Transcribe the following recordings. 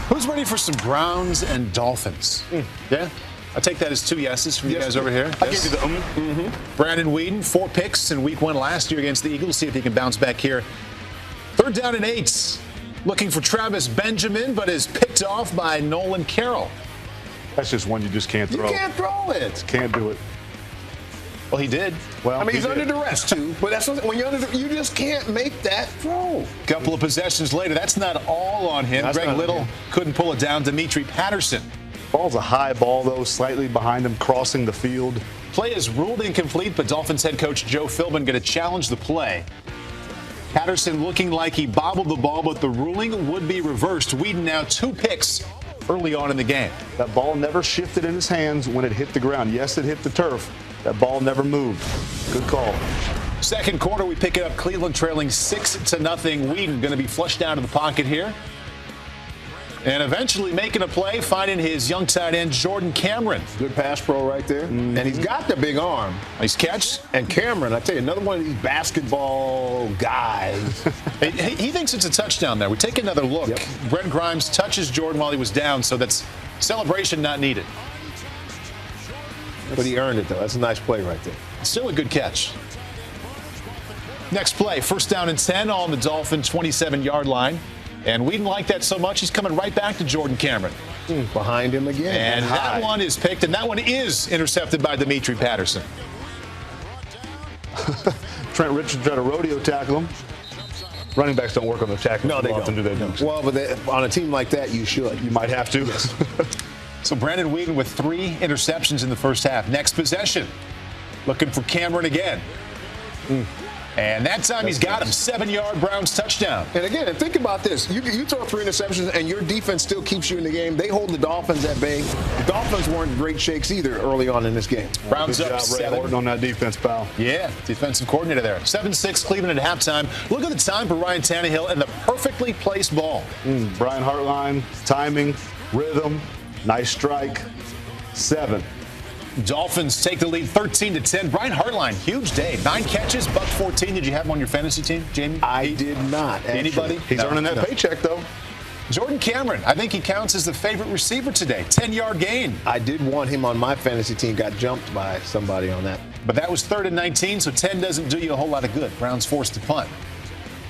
Who's ready for some Browns and Dolphins? Yeah? I take that as 2 yeses from you guys over here. I give you the Brandon Weeden, 4 picks in week 1 last year against the Eagles. See if he can bounce back here. 3rd down and 8. Looking for Travis Benjamin, but is picked off by Nolan Carroll. That's just one you just can't throw. You can't throw it. Can't do it. Well, he did. Well, I mean, he's under duress, too. But that's when you're under you just can't make that throw. Couple of possessions later. That's not all on him. Greg Little couldn't pull it down. Dimitri Patterson. Ball's a high ball, though, slightly behind him, crossing the field. Play is ruled incomplete, but Dolphins head coach Joe Philbin going to challenge the play. Patterson looking like he bobbled the ball, but the ruling would be reversed. Weeden now 2 picks early on in the game. That ball never shifted in his hands when it hit the ground. Yes, it hit the turf. That ball never moved. Good call. Second quarter, we pick it up. Cleveland trailing 6-0. Weeden going to be flushed down to the pocket here. And eventually making a play, finding his young tight end, Jordan Cameron. Good pass pro right there. And he's got the big arm. Nice catch. And Cameron, I tell you, another one of these basketball guys. He thinks it's a touchdown there. We take another look. Yep. Brent Grimes touches Jordan while he was down, so that's celebration not needed. But he earned it, though. That's a nice play right there. Still a good catch. Next play, 1st down and 10 on the Dolphin 27-yard line. And we didn't like that so much, he's coming right back to Jordan Cameron. Behind him again. And that one is picked, and that one is intercepted by Dimitri Patterson. Trent Richardson tried to rodeo tackle him. Running backs don't work on the tackle. No, they often don't. Do they? Don't. Well, but on a team like that, you should. You might have to. Yes. So Brandon Weeden with 3 interceptions in the first half. Next possession, looking for Cameron again. And that time he's got him. 7-yard Browns touchdown. And again, think about this. You throw 3 interceptions and your defense still keeps you in the game. They hold the Dolphins at bay. The Dolphins weren't great shakes either early on in this game. Browns up Ray 7. Horton on that defense, pal. Yeah, defensive coordinator there. 7-6 Cleveland at halftime. Look at the time for Ryan Tannehill and the perfectly placed ball. Brian Hartline, timing, rhythm, nice strike. 7. Dolphins take the lead 13-10. Brian Hartline, huge day. 9 catches, $114. Did you have him on your fantasy team, Jamie? I did not. Actually. Anybody? He's earning that paycheck, though. Jordan Cameron, I think he counts as the favorite receiver today. 10-yard gain. I did want him on my fantasy team. Got jumped by somebody on that. But that was 3rd and 19, so 10 doesn't do you a whole lot of good. Browns forced to punt.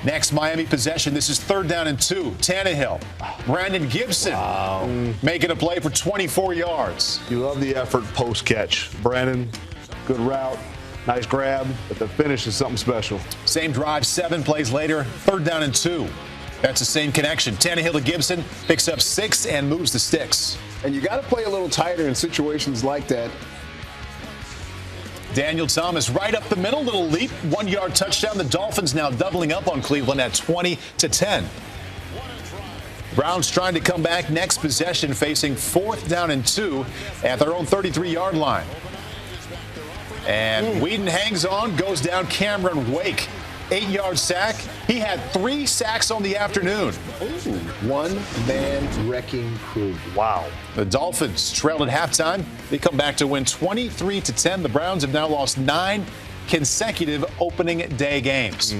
Next Miami possession. This is 3rd down and 2. Tannehill. Brandon Gibson making a play for 24 yards. You love the effort post-catch. Brandon, good route, nice grab, but the finish is something special. Same drive, 7 plays later, 3rd down and 2. That's the same connection. Tannehill to Gibson, picks up 6 and moves the sticks. And you got to play a little tighter in situations like that. Daniel Thomas right up the middle, little leap, 1-yard touchdown. The Dolphins now doubling up on Cleveland at 20-10. Browns trying to come back next possession, facing 4th down and 2 at their own 33-yard line. And Weeden hangs on, goes down. Cameron Wake, 8-yard sack. He had 3 sacks on the afternoon. One-man wrecking crew. Wow. The Dolphins trailed at halftime. They come back to win 23-10. The Browns have now lost 9 consecutive opening day games.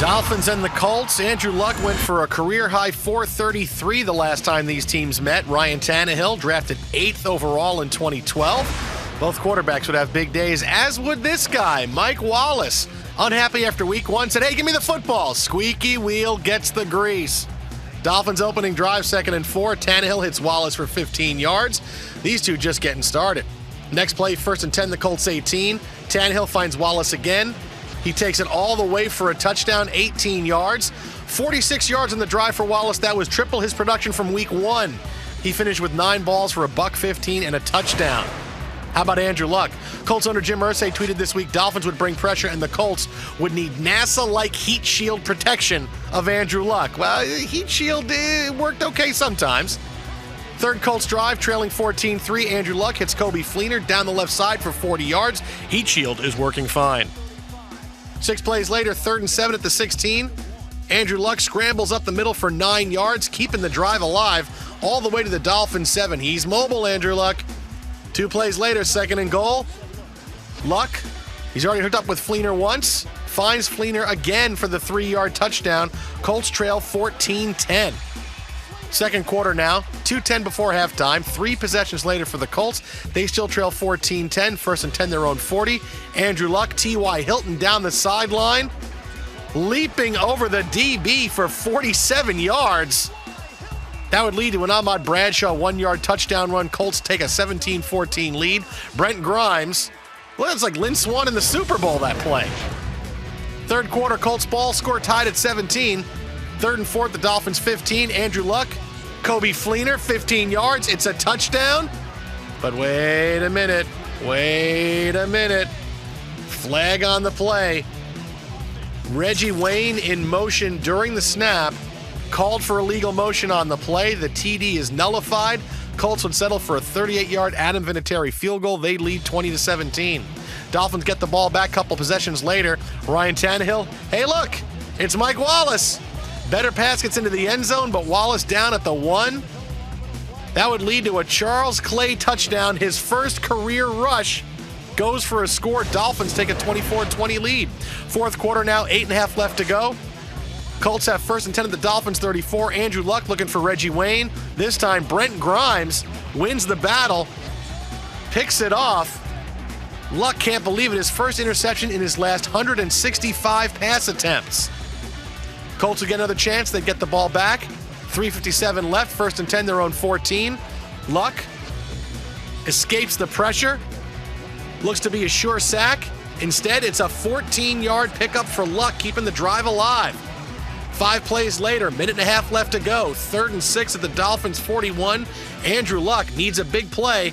Dolphins and the Colts. Andrew Luck went for a career-high 433 the last time these teams met. Ryan Tannehill drafted 8th overall in 2012. Both quarterbacks would have big days, as would this guy, Mike Wallace. Unhappy after week 1, said, hey, give me the football. Squeaky wheel gets the grease. Dolphins opening drive, 2nd and 4. Tannehill hits Wallace for 15 yards. These two just getting started. Next play, 1st and 10, the Colts 18. Tannehill finds Wallace again. He takes it all the way for a touchdown, 18 yards. 46 yards on the drive for Wallace. That was triple his production from week 1. He finished with 9 balls for $115 and a touchdown. How about Andrew Luck? Colts owner Jim Irsay tweeted this week Dolphins would bring pressure and the Colts would need NASA-like heat shield protection of Andrew Luck. Well, heat shield worked okay sometimes. 3rd Colts drive, trailing 14-3. Andrew Luck hits Kobe Fleener down the left side for 40 yards. Heat shield is working fine. 6 plays later, 3rd and 7 at the 16. Andrew Luck scrambles up the middle for 9 yards, keeping the drive alive all the way to the Dolphins 7. He's mobile, Andrew Luck. 2 plays later, 2nd and goal. Luck, he's already hooked up with Fleener once. Finds Fleener again for the 3-yard touchdown. Colts trail 14-10. Second quarter now, 2:10 before halftime, 3 possessions later for the Colts. They still trail 14-10, first and 10 their own 40. Andrew Luck, T.Y. Hilton down the sideline, leaping over the DB for 47 yards. That would lead to an Ahmad Bradshaw 1-yard touchdown run. Colts take a 17-14 lead. Brent Grimes, well, that's like Lynn Swann in the Super Bowl, that play. Third quarter, Colts ball, score tied at 17. Third and fourth, the Dolphins 15. Andrew Luck, Kobe Fleener, 15 yards. It's a touchdown. But wait a minute. Flag on the play. Reggie Wayne in motion during the snap. Called for illegal motion on the play. The TD is nullified. Colts would settle for a 38-yard Adam Vinatieri field goal. They lead 20-17. Dolphins get the ball back a couple possessions later. Ryan Tannehill, hey look, it's Mike Wallace. Better pass gets into the end zone, but Wallace down at the 1. That would lead to a Charles Clay touchdown. His first career rush goes for a score. Dolphins take a 24-20 lead. Fourth quarter now, 8.5 left to go. Colts have first and 10 at the Dolphins 34. Andrew Luck looking for Reggie Wayne. This time, Brent Grimes wins the battle, picks it off. Luck can't believe it. His first interception in his last 165 pass attempts. Colts will get another chance. They get the ball back. 3:57 left. First and 10, their own 14. Luck escapes the pressure. Looks to be a sure sack. Instead, it's a 14-yard pickup for Luck, keeping the drive alive. 5 plays later, minute and a half left to go. 3rd and 6 at the Dolphins 41. Andrew Luck needs a big play.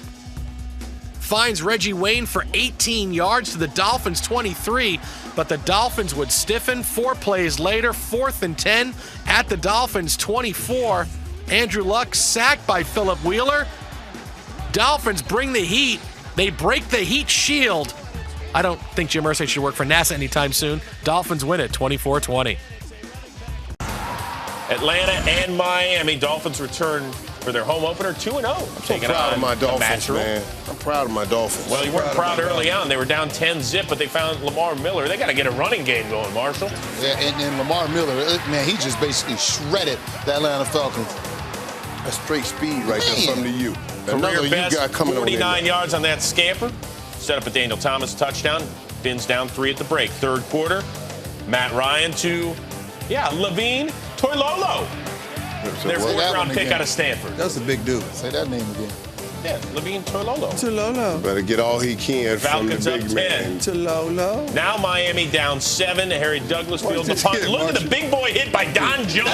Finds Reggie Wayne for 18 yards to the Dolphins 23, but the Dolphins would stiffen. 4 plays later, 4th and 10 at the Dolphins 24. Andrew Luck sacked by Phillip Wheeler. Dolphins bring the heat. They break the heat shield. I don't think Jim Irsay should work for NASA anytime soon. Dolphins win it 24-20. Atlanta and Miami. Dolphins return for their home opener 2-0. I'm so proud of my Dolphins, man. I'm proud of my Dolphins. Well, you weren't proud early on. They were down 10-zip, but they found Lamar Miller. They got to get a running game going, Marshall. Yeah, and Lamar Miller, man, he just basically shredded the Atlanta Falcons. That's straight speed right there, something to you. Another Career you best, got coming on 49 yards on that scamper. Set up a Daniel Thomas touchdown. Fins down 3 at the break. Third quarter, Matt Ryan to, Levine Toilolo. Their 4th-round pick out of Stanford. That's a big dude. Say that name again. Yeah, Levine Toilolo. Better get all he can Falcons from the big up 10. man. Now Miami down 7. Harry Douglas fields the punt. Look at the big boy hit by Don Jones.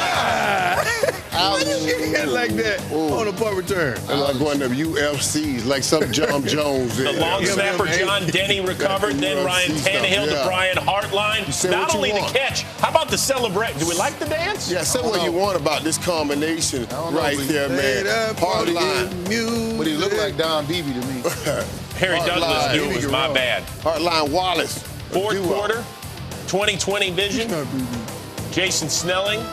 How you get hit like that on a punt return? They're like one of them UFCs, like some John Jones. The long snapper John Denny recovered. Then Ryan Tannehill to Brian Hartline. Not only the catch, how about the celebration? Do we like the dance? Yeah, say what you want about this combination right there, man. Hartline. But he looked like Don Beebe to me. Harry Douglas knew it was my bad. Hartline Wallace. Fourth quarter, 20/20 vision. Jason Snelling.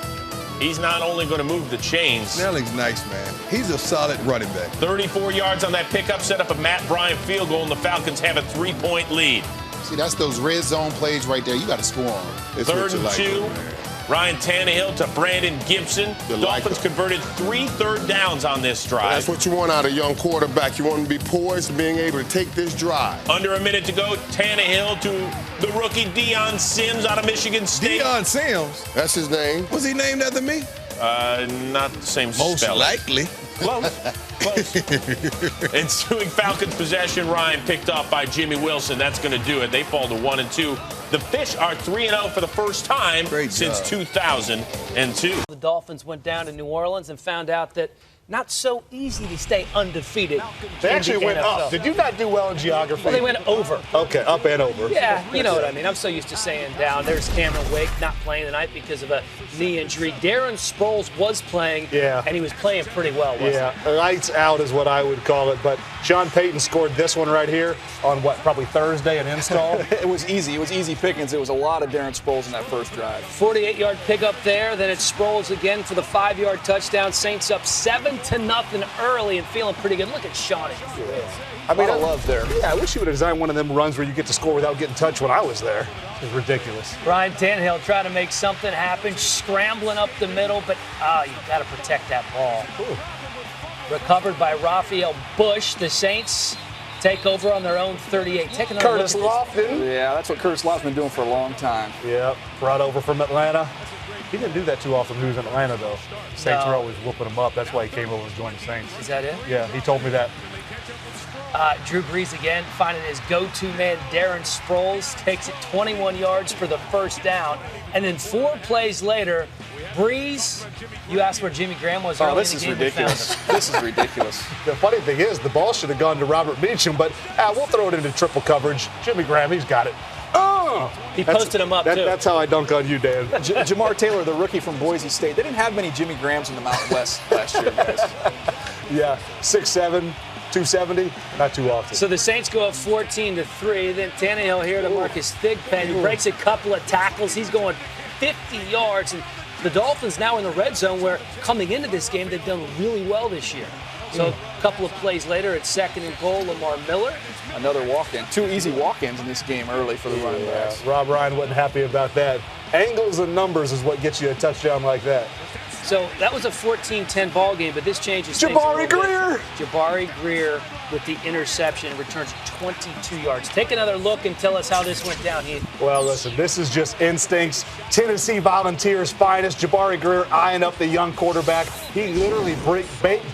He's not only going to move the chains. Snelling's nice, man. He's a solid running back. 34 yards on that pickup, set up a Matt Bryant field goal, and the Falcons have a 3-point lead. See, that's those red zone plays right there. You got to score on them. Third and 2. Ryan Tannehill to Brandon Gibson. Dolphins converted 3 third downs on this drive. That's what you want out of a young quarterback. You want him to be poised, being able to take this drive. Under a minute to go, Tannehill to the rookie Deion Sims out of Michigan State. Deion Sims? That's his name. Was he named after me? Not the same Most spelling. likely. Close. Ensuing Falcons possession, Ryan picked off by Jimmy Wilson. That's going to do it. They fall to 1-2. The Fish are 3-0 for the first time since 2002. The Dolphins went down to New Orleans and found out that not so easy to stay undefeated. They actually went up. Did you not do well in geography? Well, they went over. Okay, up and over. Yeah, you know what I mean. I'm so used to saying down. There's Cameron Wake not playing tonight because of a knee injury. Darren Sproles was playing, and he was playing pretty well, wasn't he? Lights out is what I would call it. But Sean Payton scored this one right here on probably Thursday, an install? It was easy. It was easy pickings. It was a lot of Darren Sproles in that first drive. 48-yard pickup there. Then it's Sproles again for the 5-yard touchdown. Saints up 7-0 early and feeling pretty good. Look at Sean. I mean, I love there. Yeah, I wish you would have designed one of them runs where you get to score without getting touched when I was there. is ridiculous. Ryan Tannehill trying to make something happen, scrambling up the middle, but you got to protect that ball. Ooh. Recovered by Raphael Bush. The Saints take over on their own 38. Take another Curtis look at this. Lofton. Yeah, that's what Curtis Lofton's been doing for a long time. Yep, brought over from Atlanta. He didn't do that too often when he was in Atlanta, though. Saints were always whooping him up. That's why he came over and joined the Saints. Is that it? Yeah, he told me that. Drew Brees again finding his go-to man, Darren Sproles, takes it 21 yards for the first down. And then 4 plays later, Brees, you asked where Jimmy Graham was early in the game. Ridiculous. This is ridiculous. The funny thing is, the ball should have gone to Robert Meacham, but we'll throw it into triple coverage. Jimmy Graham, he's got it. He posted him up, too. That's how I dunk on you, Dan. Jamar Taylor, the rookie from Boise State. They didn't have many Jimmy Grahams in the Mountain West last year, guys. Yeah, 6'7", 270, not too often. So the Saints go up 14-3. Then Tannehill here to Marcus Thigpen, who breaks a couple of tackles. He's going 50 yards. And the Dolphins now in the red zone, where coming into this game, they've done really well this year. So a couple of plays later, it's 2nd and goal, Lamar Miller. Another walk-in. 2 easy walk-ins in this game early for the running backs. Rob Ryan wasn't happy about that. Angles and numbers is what gets you a touchdown like that. So that was a 14-10 ball game, but this changes things. Jabari Greer! Jabari Greer with the interception returns 22 yards. Take another look and tell us how this went down, Heath. Well, listen, this is just instincts. Tennessee Volunteers' finest. Jabari Greer eyeing up the young quarterback. He literally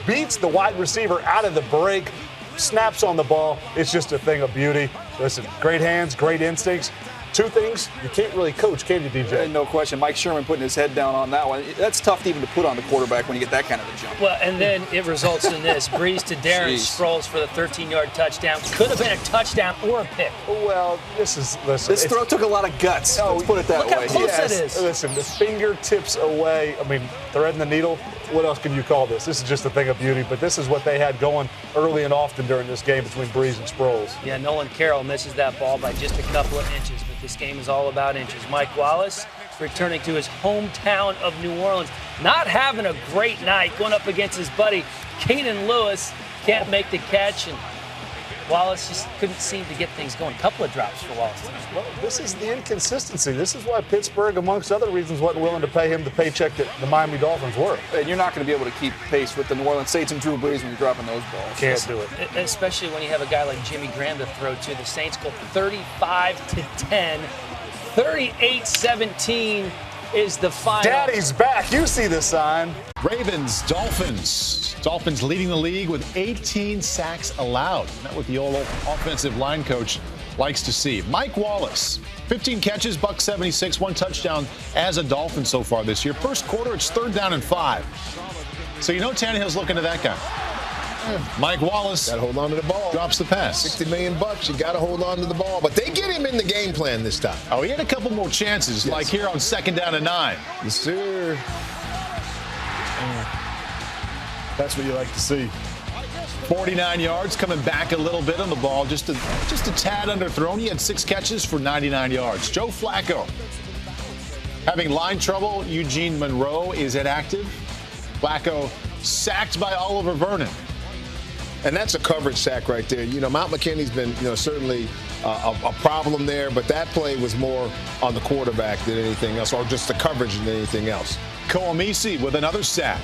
beats the wide receiver out of the break, snaps on the ball. It's just a thing of beauty. Listen, great hands, great instincts. 2 things you can't really coach, can you, DJ? No question. Mike Sherman putting his head down on that one. That's tough to even to put on the quarterback when you get that kind of a jump. Well, and then it results in this. Brees to Darren Sproles for the 13-yard touchdown. Could have been a touchdown or a pick. Well, listen. This throw took a lot of guts. Let's put it that way. Look how close it is. Listen, the fingertips away. I mean, threading the needle. What else can you call this? This is just a thing of beauty. But this is what they had going early and often during this game between Brees and Sproles. Yeah, Nolan Carroll misses that ball by just a couple of inches. But this game is all about inches. Mike Wallace returning to his hometown of New Orleans. Not having a great night, going up against his buddy Keenan Lewis. Can't make the catch, and Wallace just couldn't seem to get things going. A couple of drops for Wallace tonight. Well, this is the inconsistency. This is why Pittsburgh, amongst other reasons, wasn't willing to pay him the paycheck that the Miami Dolphins were. And you're not going to be able to keep pace with the New Orleans Saints and Drew Brees when you're dropping those balls. Can't do it. Especially when you have a guy like Jimmy Graham to throw to. The Saints go 35-10. 38-17 is the final. Daddy's back. You see the sign. Ravens, Dolphins. Dolphins leading the league with 18 sacks allowed. Not what the old offensive line coach likes to see. Mike Wallace, 15 catches, $176, 1 touchdown as a Dolphin so far this year. First quarter, it's 3rd down and 5. So you know Tannehill's looking to that guy. Mike Wallace got to hold on to the ball. Drops the pass. $60 million. You got to hold on to the ball. But they get him in the game plan this time. Oh, he had a couple more chances, like here on 2nd down and 9. Yes, sir. That's what you like to see. 49 yards, coming back a little bit on the ball, just a tad underthrown. He had 6 catches for 99 yards. Joe Flacco having line trouble. Eugene Monroe is inactive. Flacco sacked by Oliver Vernon. And that's a coverage sack right there. You know, Mount McKinney's been, certainly a problem there, but that play was more on the quarterback than anything else, or just the coverage than anything else. Koomisi with another sack.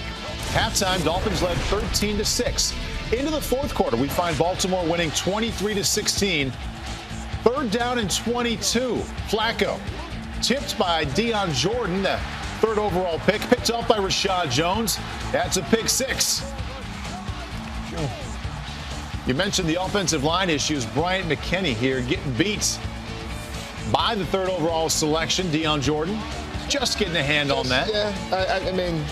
Halftime, Dolphins led 13-6. Into the 4th quarter, we find Baltimore winning 23-16. 3rd down and 22. Flacco tipped by Deion Jordan, the 3rd overall pick, picked off by Rashad Jones. That's a pick 6. You mentioned the offensive line issues. Bryant McKinney here getting beat by the 3rd overall selection, Deion Jordan. Just getting a hand on that. Yeah, I mean,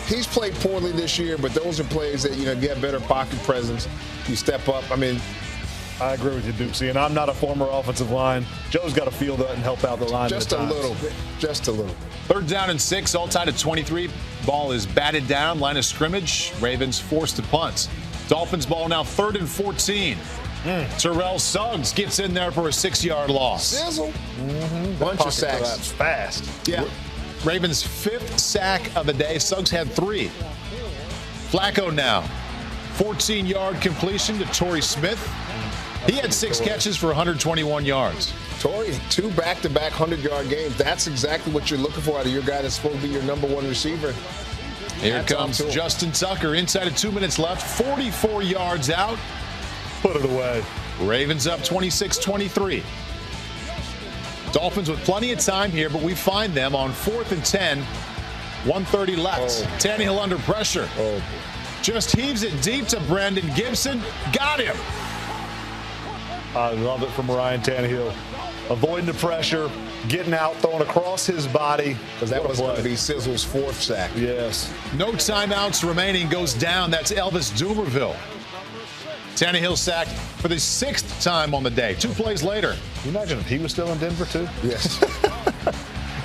he's played poorly this year, but those are plays that, get better pocket presence. You step up. I mean, I agree with you, Dukesy, and I'm not a former offensive line. Joe's got to feel that and help out the line. Just a little bit. Just a little. 3rd down and 6, all tied at 23. Ball is batted down, line of scrimmage. Ravens forced to punt. Dolphins ball now 3rd and 14. Terrell Suggs gets in there for a 6-yard loss. Sizzle. Bunch of sacks. Fast. Yeah. Ravens' 5th sack of the day. Suggs had 3. Flacco now. 14-yard completion to Torrey Smith. He had 6 catches for 121 yards. Torrey, 2 back-to-back 100-yard games. That's exactly what you're looking for out of your guy that's supposed to be your number 1 receiver. Here comes Justin Tucker inside of 2 minutes left. 44 yards out. Put it away. Ravens up 26-23. Dolphins with plenty of time here, but we find them on 4th and 10. 1:30 left. Tannehill under pressure. Just heaves it deep to Brandon Gibson. Got him. I love it from Ryan Tannehill. Avoiding the pressure, getting out, throwing across his body. Because that was going to be Sizzle's 4th sack. Yes. No timeouts remaining. Goes down. That's Elvis Dumerville. Tannehill sacked for the 6th time on the day. 2 plays later. Can you imagine if he was still in Denver, too? Yes.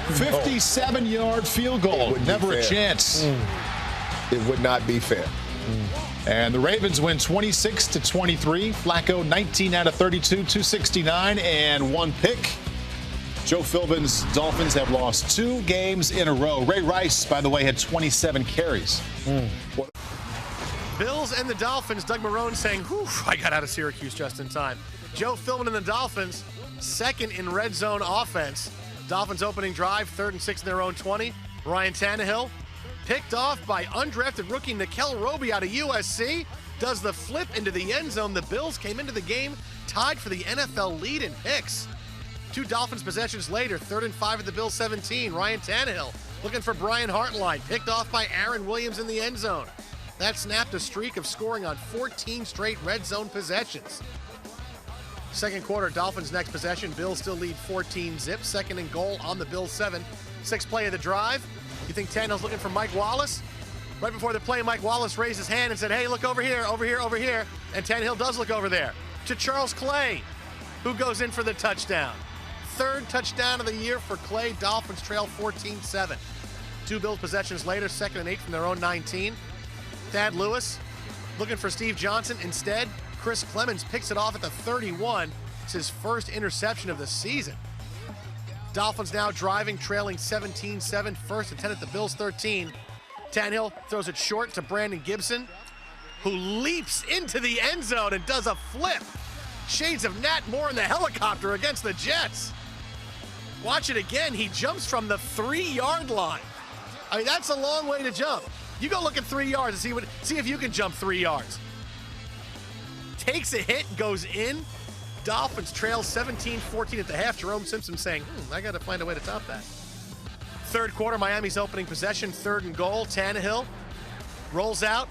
57-yard field goal. Never a chance. It would not be fair. And the Ravens win 26-23. Flacco 19 out of 32, 269, and 1 pick. Joe Philbin's Dolphins have lost 2 games in a row. Ray Rice, by the way, had 27 carries. Bills and the Dolphins. Doug Marrone saying, whew, I got out of Syracuse just in time. Joe Philbin and the Dolphins, 2nd in red zone offense. Dolphins opening drive, 3rd and 6 in their own 20. Ryan Tannehill picked off by undrafted rookie Nickel Roby out of USC. Does the flip into the end zone. The Bills came into the game tied for the NFL lead in picks. 2 Dolphins possessions later, 3rd and 5 at the Bills 17. Ryan Tannehill looking for Brian Hartline. Picked off by Aaron Williams in the end zone. That snapped a streak of scoring on 14 straight red zone possessions. Second quarter, Dolphins next possession. Bills still lead 14-zip. 2nd and goal on the Bills 7. 6th play of the drive. You think Tannehill's looking for Mike Wallace? Right before the play, Mike Wallace raised his hand and said, hey, look over here, over here, over here. And Tannehill does look over there to Charles Clay, who goes in for the touchdown. 3rd touchdown of the year for Clay. Dolphins trail 14-7. 2 Bills possessions later, 2nd and 8 from their own 19. Thad Lewis looking for Steve Johnson. Instead, Chris Clemens picks it off at the 31. It's his first interception of the season. Dolphins now driving, trailing 17-7, 1st and 10 at the Bills 13. Tannehill throws it short to Brandon Gibson, who leaps into the end zone and does a flip. Shades of Nat Moore in the helicopter against the Jets. Watch it again. He jumps from the 3-yard line. I mean, that's a long way to jump. You go look at 3 yards and see if you can jump 3 yards. Takes a hit, goes in. Dolphins trail 17-14 at the half. Jerome Simpson saying, I got to find a way to top that. 3rd quarter, Miami's opening possession, 3rd and goal. Tannehill rolls out.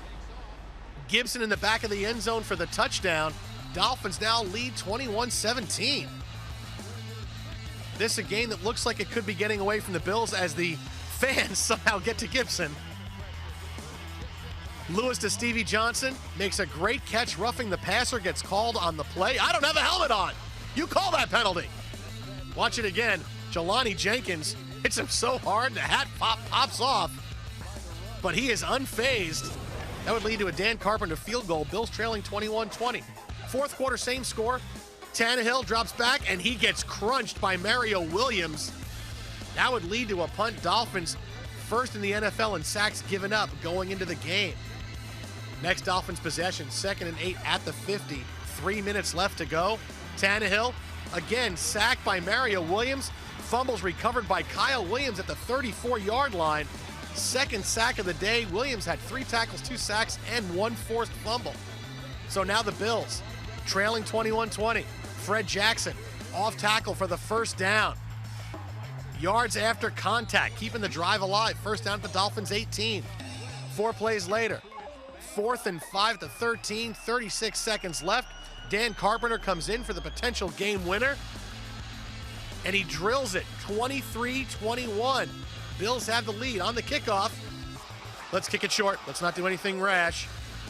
Gibson in the back of the end zone for the touchdown. Dolphins now lead 21-17. This is a game that looks like it could be getting away from the Bills as the fans somehow get to Gibson. Lewis to Stevie Johnson, makes a great catch, roughing the passer, gets called on the play. I don't have a helmet on. You call that penalty. Watch it again. Jelani Jenkins hits him so hard the hat pops off, but he is unfazed. That would lead to a Dan Carpenter field goal. Bills trailing 21-20. 4th quarter, same score. Tannehill drops back, and he gets crunched by Mario Williams. That would lead to a punt. Dolphins first in the NFL in sacks given up going into the game. Next Dolphins possession, 2nd and 8 at the 50. 3 minutes left to go. Tannehill, again, sacked by Mario Williams. Fumbles recovered by Kyle Williams at the 34-yard line. 2nd sack of the day. Williams had 3 tackles, 2 sacks, and 1 forced fumble. So now the Bills trailing 21-20. Fred Jackson off tackle for the 1st down. Yards after contact, keeping the drive alive. 1st down at the Dolphins 18. 4 plays later. 4th and 5 to 13, 36 seconds left. Dan Carpenter comes in for the potential game winner, and he drills it, 23-21. Bills have the lead on the kickoff. Let's kick it short. Let's not do anything rash.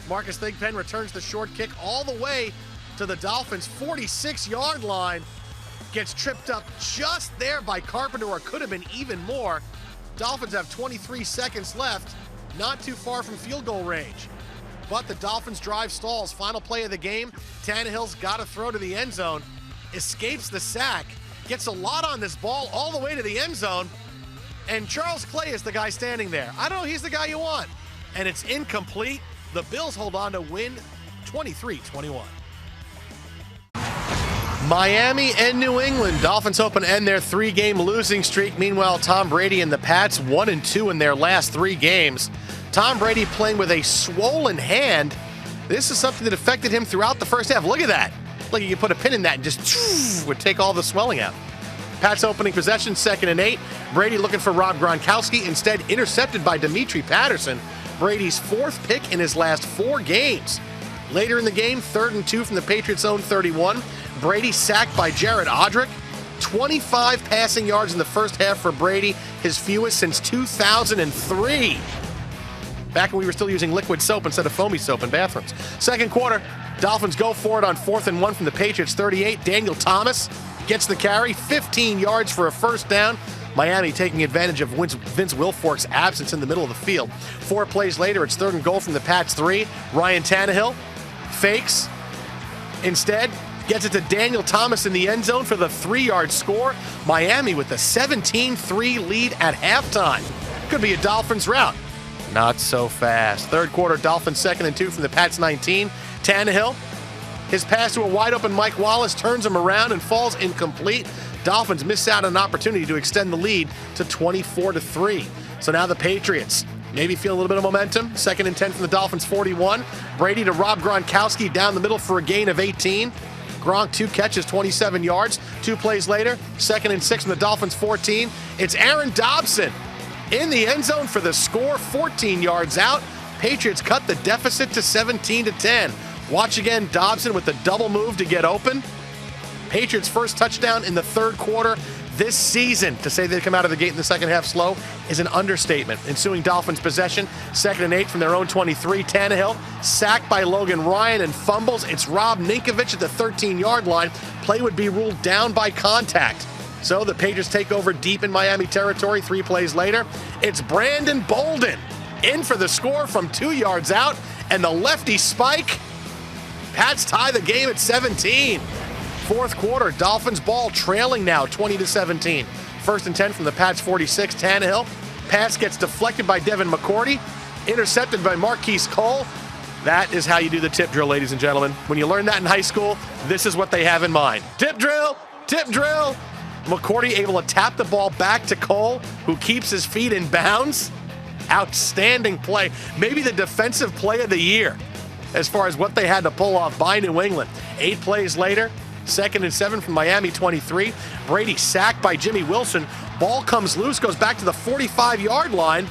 Marcus Thigpen returns the short kick all the way to the Dolphins' 46-yard line. Gets tripped up just there by Carpenter, or could have been even more. Dolphins have 23 seconds left, not too far from field goal range. But the Dolphins drive stalls. Final play of the game. Tannehill's got to throw to the end zone. Escapes the sack. Gets a lot on this ball all the way to the end zone. And Charles Clay is the guy standing there. I don't know, he's the guy you want. And it's incomplete. The Bills hold on to win 23-21. Miami and New England. Dolphins hoping to end their 3-game losing streak. Meanwhile, Tom Brady and the Pats 1-2 in their last 3 games. Tom Brady playing with a swollen hand. This is something that affected him throughout the first half. Look at that. Like you could put a pin in that and just would take all the swelling out. Pats opening possession, 2nd and 8. Brady looking for Rob Gronkowski. Instead, intercepted by Demetri Patterson. Brady's 4th pick in his last 4 games. Later in the game, 3rd and 2 from the Patriots' own 31. Brady sacked by Jared Odrick. 25 passing yards in the first half for Brady, his fewest since 2003. Back when we were still using liquid soap instead of foamy soap in bathrooms. Second quarter, Dolphins go for it on 4th and 1 from the Patriots' 38. Daniel Thomas gets the carry, 15 yards for a first down. Miami taking advantage of Vince Wilfork's absence in the middle of the field. 4 plays later, it's 3rd and goal from the Pats' 3. Ryan Tannehill fakes. Instead, gets it to Daniel Thomas in the end zone for the 3-yard score. Miami with a 17-3 lead at halftime. Could be a Dolphins rout. Not so fast. Third quarter, Dolphins 2nd and 2 from the Pats' 19. Tannehill, his pass to a wide-open Mike Wallace turns him around and falls incomplete. Dolphins miss out on an opportunity to extend the lead to 24-3. So now the Patriots maybe feel a little bit of momentum. 2nd and 10 from the Dolphins' 41. Brady to Rob Gronkowski down the middle for a gain of 18. Gronk 2 catches, 27 yards. 2 plays later, 2nd and 6 from the Dolphins' 14. It's Aaron Dobson in the end zone for the score, 14 yards out. Patriots cut the deficit to 17-10. Watch again, Dobson with the double move to get open. Patriots' first touchdown in the third quarter this season. To say they come out of the gate in the second half slow is an understatement. Ensuing Dolphins possession, 2nd and 8 from their own 23. Tannehill sacked by Logan Ryan and fumbles. It's Rob Ninkovich at the 13-yard line. Play would be ruled down by contact. So the Patriots take over deep in Miami territory. 3 plays later, it's Brandon Bolden in for the score from 2 yards out, and the lefty spike. Pats tie the game at 17. Fourth quarter, Dolphins ball trailing now 20-17. 1st and 10 from the Pats' 46. Tannehill. Pass gets deflected by Devin McCourty. Intercepted by Marquise Cole. That is how you do the tip drill, ladies and gentlemen. When you learn that in high school, this is what they have in mind. Tip drill, tip drill. McCourty able to tap the ball back to Cole, who keeps his feet in bounds. Outstanding play. Maybe the defensive play of the year as far as what they had to pull off by New England. 8 plays later, 2nd and 7 from Miami 23. Brady sacked by Jimmy Wilson. Ball comes loose, goes back to the 45-yard line.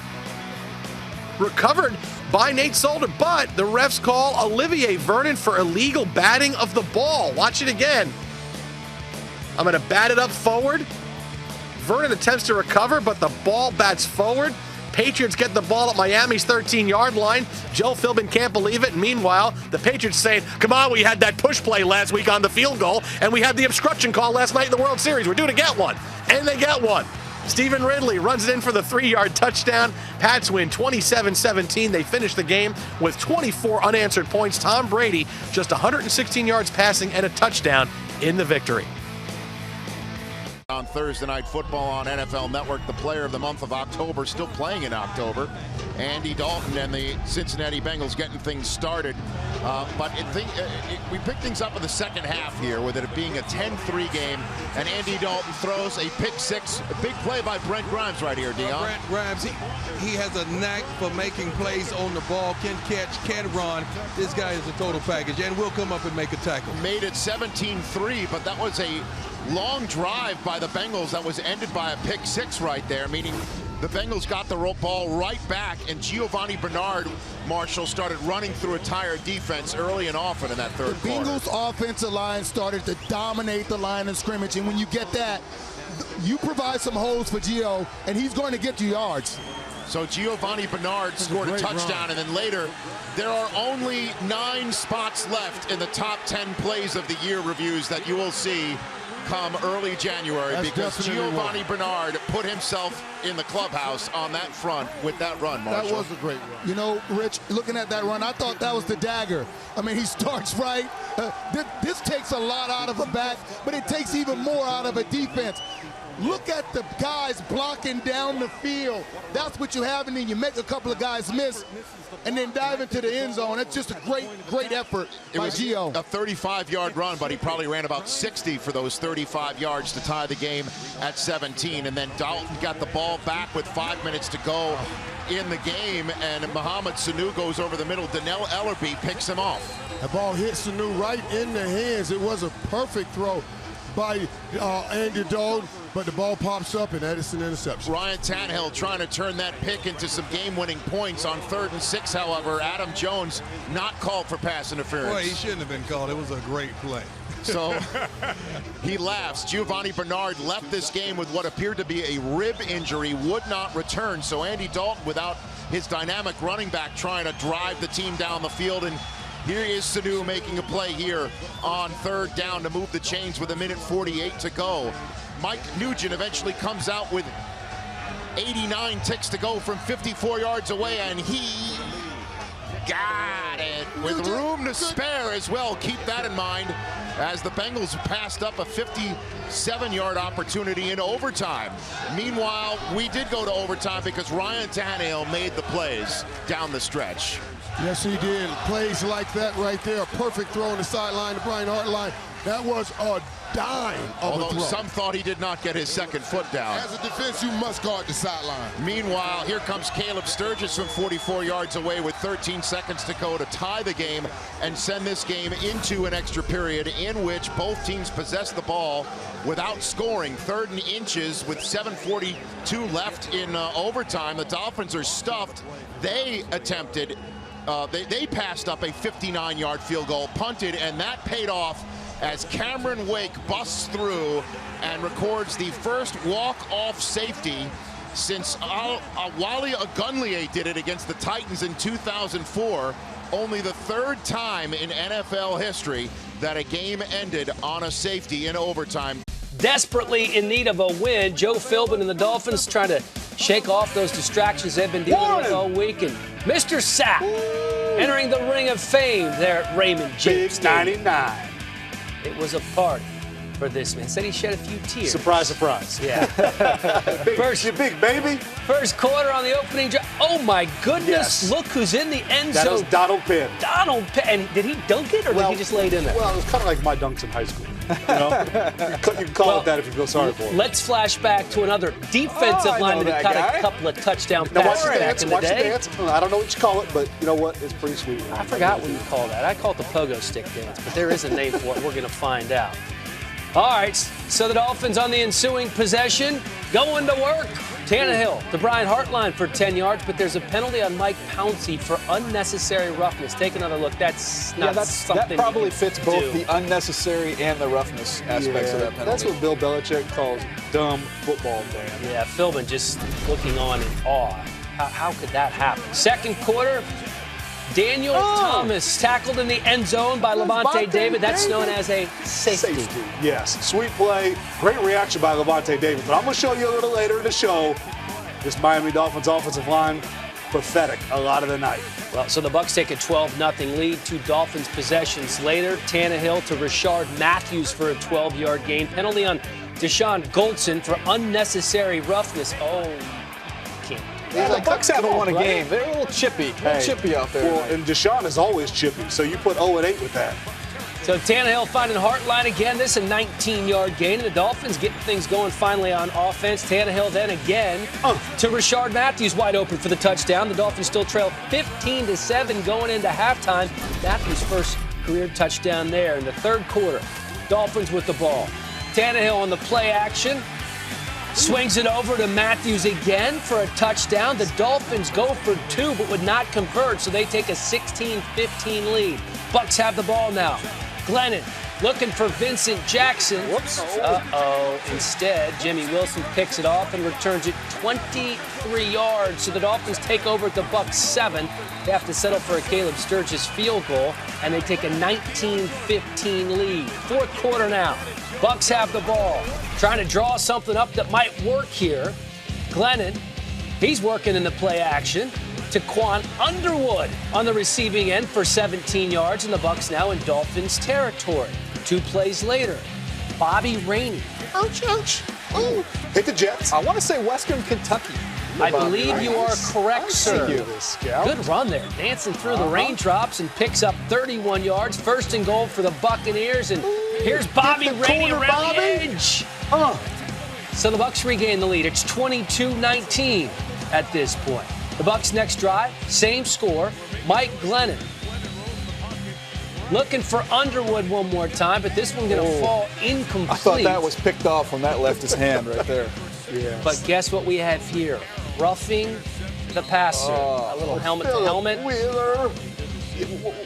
Recovered by Nate Solder, but the refs call Olivier Vernon for illegal batting of the ball. Watch it again. I'm going to bat it up forward. Vernon attempts to recover, but the ball bats forward. Patriots get the ball at Miami's 13-yard line. Joe Philbin can't believe it. Meanwhile, the Patriots saying, come on, we had that push play last week on the field goal, and we had the obstruction call last night in the World Series. We're due to get one. And they get one. Stephen Ridley runs it in for the 3-yard touchdown. Pats win 27-17. They finish the game with 24 unanswered points. Tom Brady just 116 yards passing and a touchdown in the victory. On Thursday Night Football on NFL Network, the player of the month of October, still playing in October, Andy Dalton and the Cincinnati Bengals getting things started. But we picked things up in the second half here with it being a 10-3 game, and Andy Dalton throws a pick six, a big play by Brent Grimes right here, Dion. Brent Grimes, he has a knack for making plays on the ball, can catch, can run. This guy is a total package, and will come up and make a tackle. Made it 17-3, but that was a long drive by the Bengals that was ended by a pick six right there, meaning the Bengals got the ball right back, and Giovanni Bernard, Marshall, started running through a tired defense early and often in that third quarter. The Bengals offensive line started to dominate the line of scrimmage, and when you get that, you provide some holes for Gio, and he's going to get you yards. So Giovanni Bernard scored a touchdown, and then later, there are only 9 spots left in the top 10 plays of the year reviews that you will see come early January. That's because Giovanni Bernard put himself in the clubhouse on that front with that run, Marshall. That was a great run. You know, Rich, looking at that run, I thought that was the dagger. I mean, he starts right. This takes a lot out of a back, but it takes even more out of a defense. Look at the guys blocking down the field. That's what you have, and then you make a couple of guys miss and then dive into the end zone. That's just a great effort by Gio. A 35-yard run, but he probably ran about 60 for those 35 yards to tie the game at 17. And then Dalton got the ball back with 5 minutes to go in the game, and Mohamed Sanu goes over the middle. Donnell Ellerbe picks him off. The ball hit Sanu right in the hands. It was a perfect throw by Andy Dalton, but the ball pops up, and that is an interception. Ryan Tannehill trying to turn that pick into some game-winning points on 3rd and 6, however. Adam Jones not called for pass interference. Well, he shouldn't have been called. It was a great play. So he laughs. Giovanni Bernard left this game with what appeared to be a rib injury, would not return. So Andy Dalton, without his dynamic running back, trying to drive the team down the field. And here is Sanu making a play here on 3rd down to move the chains with 1:48 to go. Mike Nugent eventually comes out with 89 ticks to go from 54 yards away, and he got it with room to spare as well. Keep that in mind as the Bengals passed up a 57-yard opportunity in overtime. Meanwhile, we did go to overtime because Ryan Tannehill made the plays down the stretch. Yes, he did. Plays like that right there. A perfect throw on the sideline to Brian Hartline. That was a dime of Although a throw. some thought he did not get his second foot down. As a defense, you must guard the sideline. Meanwhile, here comes Caleb Sturgis from 44 yards away with 13 seconds to go to tie the game and send this game into an extra period in which both teams possess the ball without scoring. 3rd and inches with 7:42 left in overtime. The Dolphins are stuffed. They attempted, they passed up a 59-yard field goal, punted, and that paid off as Cameron Wake busts through and records the first walk-off safety since Wally Ogunleye did it against the Titans in 2004. Only the 3rd time in NFL history that a game ended on a safety in overtime. Desperately in need of a win, Joe Philbin and the Dolphins trying to shake off those distractions they've been dealing with all week. And Mr. Sapp entering the Ring of Fame there at Raymond James. Big 99. It was a party for this man. Said he shed a few tears. Surprise, surprise. Yeah. You big baby. First quarter on the opening drive. Oh, my goodness. Yes. Look who's in the end zone. That was Donald Penn. Donald Penn. And did he dunk it or did he just lay it in there? Well, it was kind of like my dunks in high school. You know? You can call it that if you feel sorry for it. Let's flash back to another defensive lineman who caught a couple of touchdown passes back in the day. I don't know what you call it, but you know what? It's pretty sweet. I forgot what you call that. I call it the pogo stick dance, but there is a name for it. We're going to find out. All right, so the Dolphins on the ensuing possession, going to work. Tannehill to Brian Hartline for 10 yards, but there's a penalty on Mike Pouncey for unnecessary roughness. Take another look. That's not something that probably fits both do. the unnecessary and the roughness aspects of that penalty. That's what Bill Belichick calls dumb football, Dan. Yeah, Philbin just looking on in awe. How could that happen? Second quarter, Daniel Thomas tackled in the end zone by Levante David. That's known as a safety. Yes, sweet play. Great reaction by Levante David. But I'm going to show you a little later in the show. This Miami Dolphins offensive line, pathetic a lot of the night. Well, so the Bucs take a 12-0 lead. 2 Dolphins possessions later. Tannehill to Rashard Matthews for a 12-yard gain. Penalty on Deshaun Goldson for unnecessary roughness. Oh, can't. Yeah, the Bucs haven't won a game. They're a little chippy. Chippy out there. Well, and Deshaun is always chippy, so you put 0-8 with that. So Tannehill finding Hartline again. This is a 19-yard gain. And the Dolphins getting things going finally on offense. Tannehill then again to Rashard Matthews wide open for the touchdown. The Dolphins still trail 15-7 going into halftime. Matthews' first career touchdown there in the third quarter. Dolphins with the ball. Tannehill on the play action. Swings it over to Matthews again for a touchdown. The Dolphins go for 2 but would not convert, so they take a 16-15 lead. Bucs have the ball now. Glennon looking for Vincent Jackson. Whoops. Instead, Jimmy Wilson picks it off and returns it 23 yards. So the Dolphins take over at the Bucs 7. They have to settle for a Caleb Sturgis field goal, and they take a 19-15 lead. Fourth quarter now. Bucs have the ball. Trying to draw something up that might work here. Glennon, he's working in the play action. To Quan Underwood on the receiving end for 17 yards, and the Bucs now in Dolphins territory. 2 plays later, Bobby Rainey Ooh. Hit the Jets. I want to say Western Kentucky. I believe you are correct, sir. Good run there, dancing through the raindrops and picks up 31 yards. First and goal for the Buccaneers, and here's Bobby Rainey around the edge. So the Bucs regain the lead. It's 22-19 at this point. The Bucs' next drive, same score. Mike Glennon looking for Underwood one more time, but this one going to fall incomplete. I thought that was picked off when that left his hand right there. Yeah. But guess what we have here? Roughing the passer. A little helmet to helmet. Wheeler.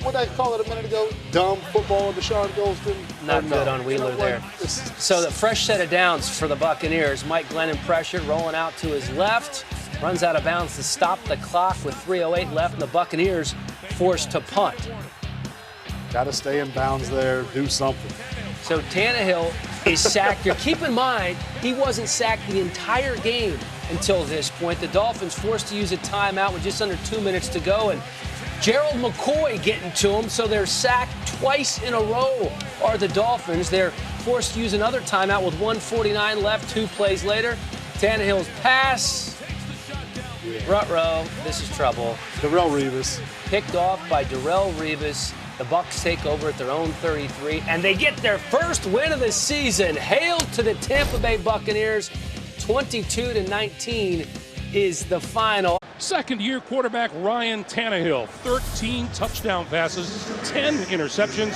What did I call it a minute ago? Dumb football of Deshaun Golston. Not good on Wheeler there. So the fresh set of downs for the Buccaneers. Mike Glennon pressured, rolling out to his left. Runs out of bounds to stop the clock with 3:08 left, and the Buccaneers forced to punt. Got to stay in bounds there, do something. So Tannehill is sacked here. Keep in mind, he wasn't sacked the entire game until this point. The Dolphins forced to use a timeout with just under 2 minutes to go, and Gerald McCoy getting to him, so they're sacked twice in a row are the Dolphins. They're forced to use another timeout with 1:49 left, 2 plays later. Tannehill's pass. Ruh-roh, this is trouble. Darrelle Revis. Picked off by Darrelle Revis. The Bucs take over at their own 33, and they get their first win of the season. Hail to the Tampa Bay Buccaneers. 22-19 is the final. Second-year quarterback Ryan Tannehill, 13 touchdown passes, 10 interceptions.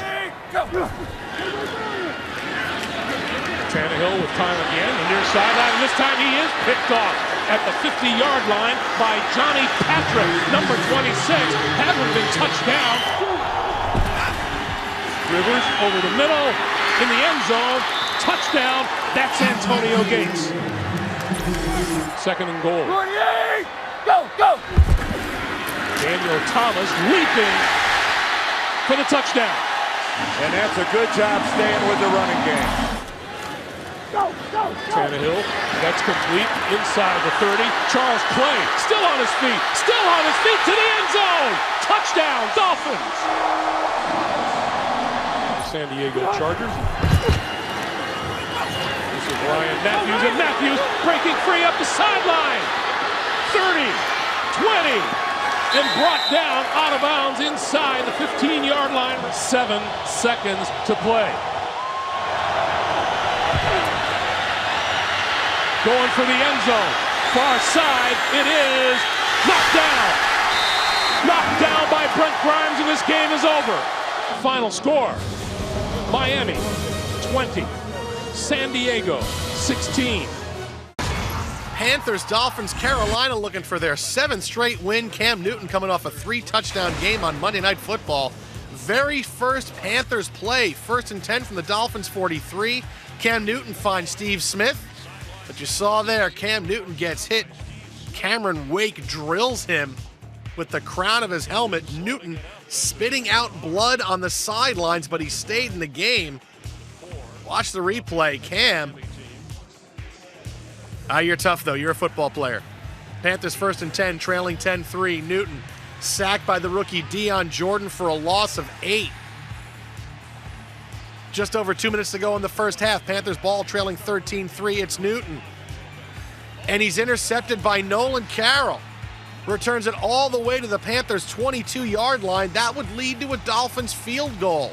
Tannehill with time again, the near sideline, and this time he is picked off at the 50-yard line by Johnny Patrick, number 26. Hasn't been touched down. Rivers over the middle, in the end zone, touchdown. That's Antonio Gates. Second and goal. Go! Daniel Thomas leaping for the touchdown. And that's a good job staying with the running game. Go! Tannehill, that's complete inside the 30. Charles Clay, still on his feet to the end zone. Touchdown, Dolphins. San Diego Chargers. This is Ryan Matthews, and Matthews breaking free up the sideline. 30, 20, and brought down out of bounds inside the 15-yard line. 7 seconds to play. Going for the end zone. Far side, it is knocked down. Knocked down by Brent Grimes, and this game is over. Final score, Miami 20, San Diego 16. Panthers, Dolphins, Carolina looking for their 7th straight win. Cam Newton coming off a 3-touchdown game on Monday Night Football. Very first Panthers play, 1st and 10 from the Dolphins 43. Cam Newton finds Steve Smith. But you saw there, Cam Newton gets hit. Cameron Wake drills him with the crown of his helmet. Newton spitting out blood on the sidelines, but he stayed in the game. Watch the replay. Cam. You're tough, though. You're a football player. Panthers 1st and 10, trailing 10-3. Newton sacked by the rookie Deion Jordan for a loss of 8. Just over 2 minutes to go in the first half. Panthers ball trailing 13-3. It's Newton. And he's intercepted by Nolan Carroll. Returns it all the way to the Panthers' 22-yard line. That would lead to a Dolphins field goal.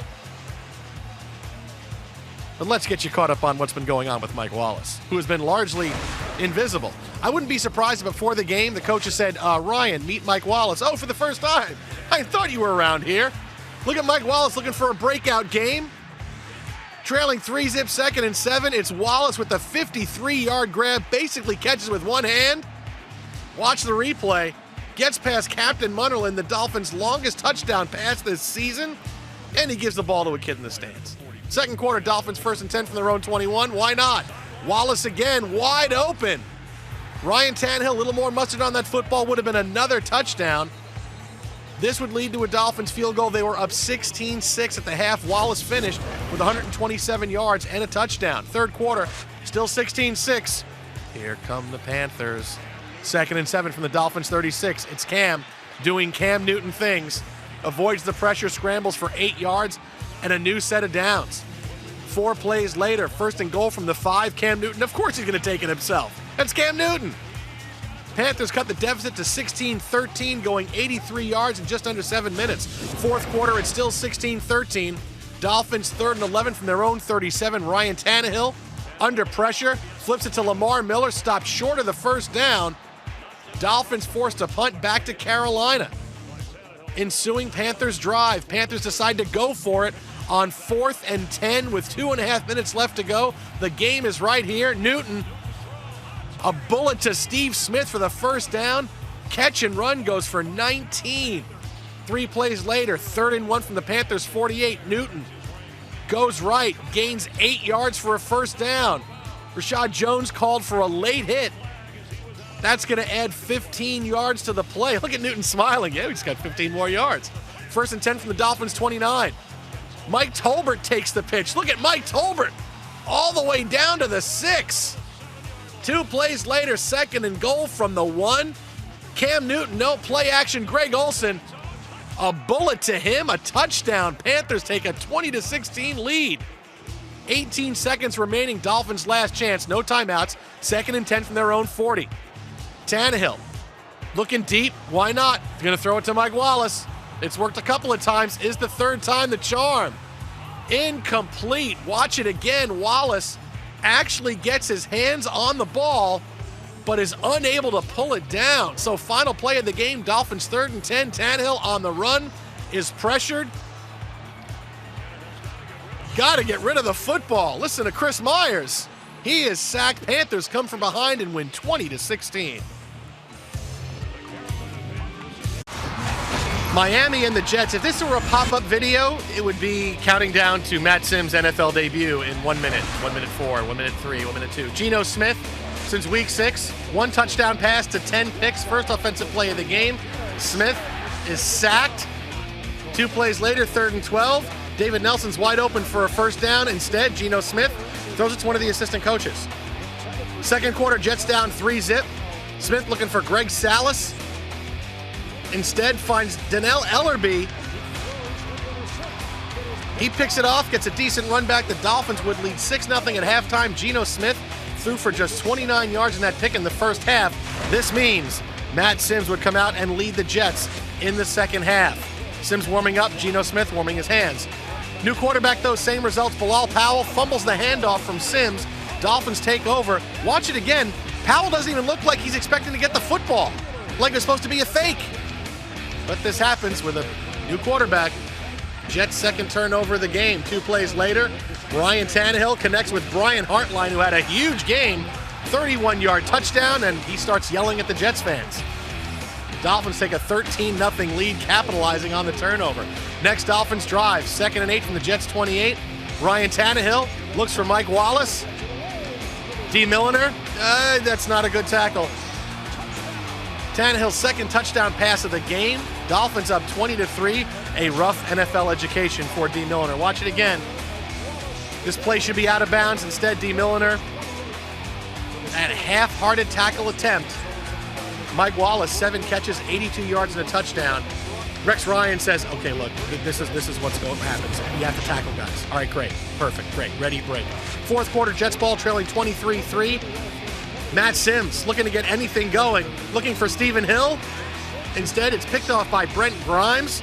But let's get you caught up on what's been going on with Mike Wallace, who has been largely invisible. I wouldn't be surprised if before the game the coaches said, Ryan, meet Mike Wallace. Oh, for the first time. I thought you were around here. Look at Mike Wallace looking for a breakout game. Trailing 3-zip, 2nd and 7. It's Wallace with the 53-yard grab, basically catches with one hand. Watch the replay. Gets past Captain Munnerlyn, the Dolphins' longest touchdown pass this season, and he gives the ball to a kid in the stands. Second quarter, Dolphins 1st and 10 from their own 21. Why not? Wallace again, wide open. Ryan Tannehill, a little more mustard on that football, would have been another touchdown. This would lead to a Dolphins field goal. They were up 16-6 at the half. Wallace finished with 127 yards and a touchdown. Third quarter, still 16-6. Here come the Panthers. 2nd and 7 from the Dolphins 36. It's Cam doing Cam Newton things. Avoids the pressure, scrambles for 8 yards, and a new set of downs. 4 plays later, 1st and goal from the 5. Cam Newton, of course he's going to take it himself. That's Cam Newton. Panthers cut the deficit to 16-13, going 83 yards in just under 7 minutes. 4th quarter, it's still 16-13. Dolphins 3rd and 11 from their own 37. Ryan Tannehill under pressure, flips it to Lamar Miller, stopped short of the 1st down. Dolphins forced a punt back to Carolina. Ensuing Panthers drive. Panthers decide to go for it on 4th and 10 with 2.5 minutes left to go. The game is right here. Newton, a bullet to Steve Smith for the 1st down. Catch and run goes for 19. 3 plays later, 3rd and 1 from the Panthers 48. Newton goes right, gains 8 yards for a 1st down. Rashad Jones called for a late hit. That's going to add 15 yards to the play. Look at Newton smiling. Yeah, we just got 15 more yards. 1st and 10 from the Dolphins 29. Mike Tolbert takes the pitch. Look at Mike Tolbert all the way down to the 6. 2 plays later, 2nd and goal from the 1. Cam Newton, no play action. Greg Olsen, a bullet to him, a touchdown. Panthers take a 20-16 lead. 18 seconds remaining, Dolphins' last chance, no timeouts. 2nd and 10 from their own 40. Tannehill, looking deep, why not? Gonna throw it to Mike Wallace. It's worked a couple of times, is the 3rd time the charm. Incomplete, watch it again. Wallace actually gets his hands on the ball, but is unable to pull it down. So final play of the game, Dolphins 3rd and 10. Tannehill on the run, is pressured. Got to get rid of the football. Listen to Chris Myers. He is sacked. Panthers come from behind and win 20-16. Miami and the Jets. If this were a pop-up video, it would be counting down to Matt Sims' NFL debut in 1 minute. 1 minute 4, 1 minute 3, 1 minute 2. Geno Smith, since week 6, 1 touchdown pass to 10 picks. First offensive play of the game. Smith is sacked. 2 plays later, 3rd and 12. David Nelson's wide open for a 1st down. Instead, Geno Smith throws it to one of the assistant coaches. 2nd quarter, Jets down 3-zip. Smith looking for Greg Salas. Instead, finds Donnell Ellerbe. He picks it off, gets a decent run back. The Dolphins would lead 6-0 at halftime. Geno Smith threw for just 29 yards in that pick in the 1st half. This means Matt Sims would come out and lead the Jets in the 2nd half. Sims warming up, Geno Smith warming his hands. New quarterback, though, same results. Bilal Powell fumbles the handoff from Sims. Dolphins take over. Watch it again. Powell doesn't even look like he's expecting to get the football, like it's supposed to be a fake. But this happens with a new quarterback. Jets' 2nd turnover of the game. 2 plays later, Ryan Tannehill connects with Brian Hartline, who had a huge game. 31-yard touchdown, and he starts yelling at the Jets fans. Dolphins take a 13-0 lead, capitalizing on the turnover. Next Dolphins drive, 2nd and 8 from the Jets' 28. Ryan Tannehill looks for Mike Wallace. D. Milliner, that's not a good tackle. Tannehill's 2nd touchdown pass of the game. Dolphins up 20-3. A rough NFL education for D. Milliner. Watch it again. This play should be out of bounds. Instead, D. Milliner, that half-hearted tackle attempt. Mike Wallace, 7 catches, 82 yards and a touchdown. Rex Ryan says, okay, look, this is what's going to happen. So you have to tackle guys. All right, great. Perfect. Great. Ready, break. 4th quarter, Jets ball trailing 23-3. Matt Sims looking to get anything going. Looking for Stephen Hill. Instead, it's picked off by Brent Grimes.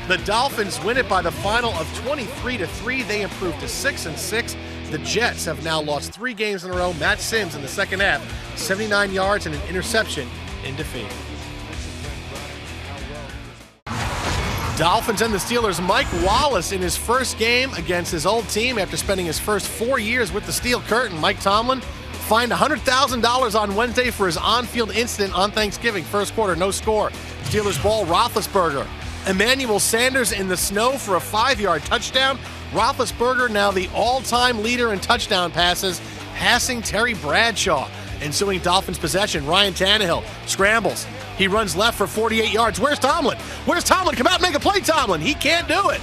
The Dolphins win it by the final of 23-3. They improve to 6-6. The Jets have now lost 3 games in a row. Matt Sims in the 2nd half, 79 yards and an interception in defeat. Dolphins and the Steelers. Mike Wallace in his first game against his old team after spending his first 4 years with the Steel Curtain. Mike Tomlin fined $100,000 on Wednesday for his on-field incident on Thanksgiving. 1st quarter, no score. Steelers ball, Roethlisberger. Emmanuel Sanders in the snow for a 5-yard touchdown. Roethlisberger now the all-time leader in touchdown passes, passing Terry Bradshaw. Ensuing Dolphins possession, Ryan Tannehill scrambles. He runs left for 48 yards. Where's Tomlin? Where's Tomlin? Come out and make a play, Tomlin. He can't do it.